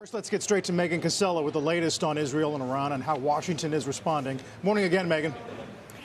First, let's get straight to Megan Cassella with the latest on Israel and Iran and how Washington is responding. Morning again, Megan.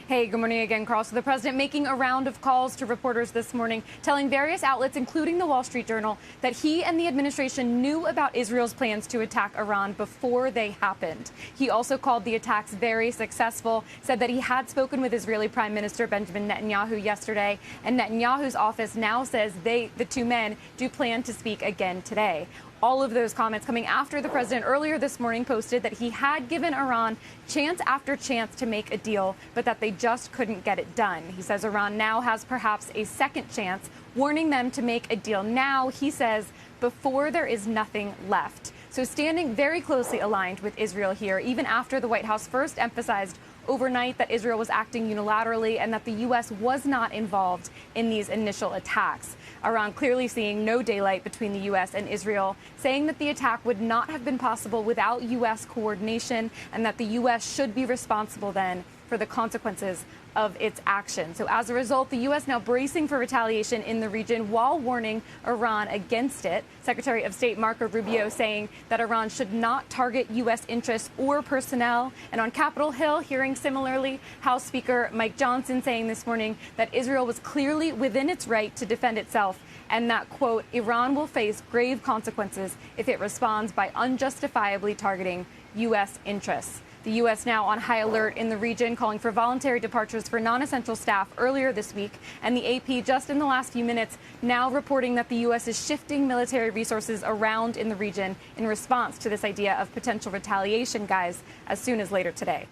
Hey, good morning again, Carl. So the president making a round of calls to reporters this morning, telling various outlets, including the Wall Street Journal, that he and the administration knew about Israel's plans to attack Iran before they happened. He also called the attacks very successful, said that he had spoken with Israeli Prime Minister Benjamin Netanyahu yesterday, and Netanyahu's office now says the two men, do plan to speak again today. All of those comments coming after the president earlier this morning posted that he had given Iran chance after chance to make a deal, but that they just couldn't get it done. He says Iran now has perhaps a second chance, warning them to make a deal now, he says, before there is nothing left. So standing very closely aligned with Israel here, even after the White House first emphasized overnight that Israel was acting unilaterally and that the U.S. was not involved in these initial attacks. Iran clearly seeing no daylight between the U.S. and Israel, saying that the attack would not have been possible without U.S. coordination and that the U.S. should be responsible then for the consequences of its action. So as a result, the U.S. now bracing for retaliation in the region while warning Iran against it. Secretary of State Marco Rubio saying that Iran should not target U.S. interests or personnel. And on Capitol Hill, hearing similarly, House Speaker Mike Johnson saying this morning that Israel was clearly within its right to defend itself and that, quote, Iran will face grave consequences if it responds by unjustifiably targeting U.S. interests. The U.S. now on high alert in the region, calling for voluntary departures for non-essential staff earlier this week. And the AP just in the last few minutes now reporting that the U.S. is shifting military resources around in the region in response to this idea of potential retaliation, guys, as soon as later today.